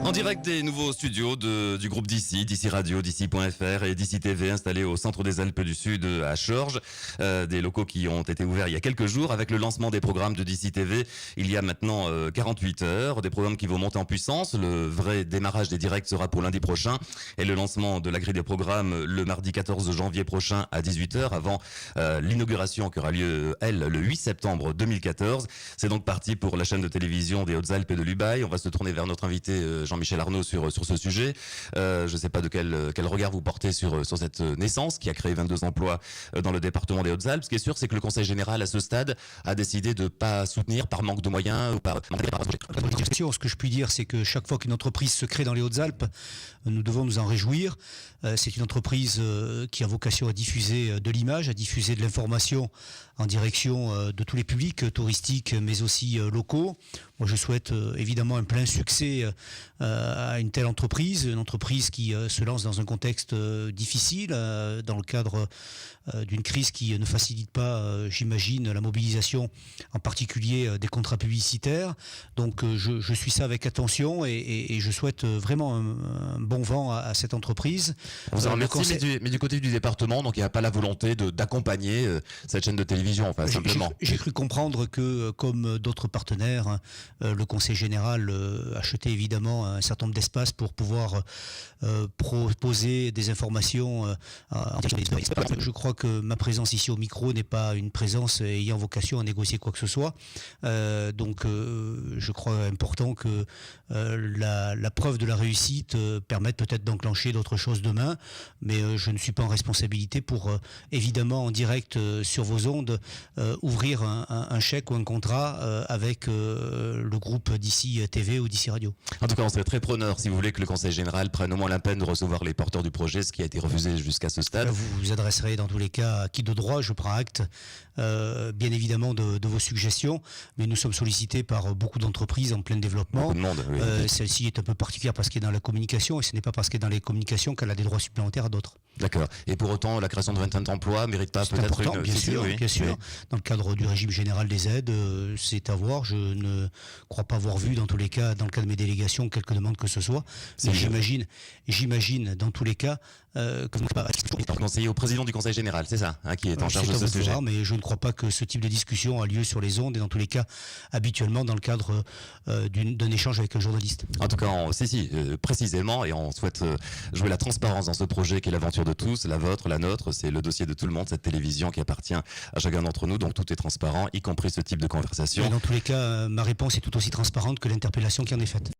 En direct des nouveaux studios du groupe d'ici Radio, d'ici.fr et d'ici TV installés au centre des Alpes du Sud à Chorges. Des locaux qui ont été ouverts il y a quelques jours avec le lancement des programmes de d'ici TV il y a maintenant 48 heures. Des programmes qui vont monter en puissance. Le vrai démarrage des directs sera pour lundi prochain et le lancement de la grille des programmes le mardi 14 janvier prochain à 18h avant l'inauguration qui aura lieu, elle, le 8 septembre 2014. C'est donc parti pour la chaîne de télévision des Hautes-Alpes et de l'Ubaye. On va se tourner vers notre invité Jean-Michel Arnaud sur ce sujet. Je ne sais pas de quel regard vous portez sur cette naissance qui a créé 22 emplois dans le département des Hautes-Alpes. Ce qui est sûr, c'est que le Conseil général, à ce stade, a décidé de ne pas soutenir par manque de moyens ou par... Ce que je puis dire, c'est que chaque fois qu'une entreprise se crée dans les Hautes-Alpes, nous devons nous en réjouir. C'est une entreprise qui a vocation à diffuser de l'image, à diffuser de l'information en direction de tous les publics touristiques, mais aussi locaux. Moi, je souhaite évidemment un plein succès à une telle entreprise, une entreprise qui se lance dans un contexte difficile, dans le cadre d'une crise qui ne facilite pas, j'imagine, la mobilisation, en particulier des contrats publicitaires. Donc, je suis ça avec attention et je souhaite vraiment un bon vent à cette entreprise. Vous en remercie, mais du côté du département, donc il n'y a pas la volonté d'accompagner cette chaîne de télévision, enfin simplement. J'ai cru comprendre que, comme d'autres partenaires, le Conseil général achetait évidemment un certain nombre d'espaces pour pouvoir proposer des informations. Je crois que ma présence ici au micro n'est pas une présence ayant vocation à négocier quoi que ce soit. Donc je crois important que la preuve de la réussite permette peut-être d'enclencher d'autres choses demain, mais je ne suis pas en responsabilité pour évidemment en direct sur vos ondes ouvrir un chèque ou un contrat avec le groupe d'ici TV ou d'ici Radio. En tout cas, on serait très preneur si vous voulez que le Conseil général prenne au moins la peine de recevoir les porteurs du projet, ce qui a été refusé jusqu'à ce stade. Vous vous adresserez dans tous les cas à qui de droit, je prends acte bien évidemment de vos suggestions, mais nous sommes sollicités par beaucoup d'entreprises en plein développement. Beaucoup de monde, oui. Celle-ci est un peu particulière parce qu'elle est dans la communication et ce n'est pas parce qu'elle est dans les communications qu'elle a des droits supplémentaires à d'autres. D'accord. Et pour autant, la création de 25 emplois mérite pas peut-être une... Bien sûr, oui. Bien sûr. Oui. Dans le cadre du régime général des aides, c'est à voir. Je ne crois pas avoir vu, dans tous les cas, dans le cas de mes délégations, quelques demandes que ce soit. Mais j'imagine, dans tous les cas, conseiller au président du Conseil général, c'est ça, qui est en charge de ce sujet. Mais je ne crois pas que ce type de discussion a lieu sur les ondes et dans tous les cas, habituellement, dans le cadre d'un échange avec un journaliste. En tout cas, précisément, et on souhaite jouer la transparence dans ce projet qui est l'aventure de tous, la vôtre, la nôtre, c'est le dossier de tout le monde, cette télévision qui appartient à chacun d'entre nous, donc tout est transparent, y compris ce type de conversation. Mais dans tous les cas, ma réponse est tout aussi transparente que l'interpellation qui en est faite.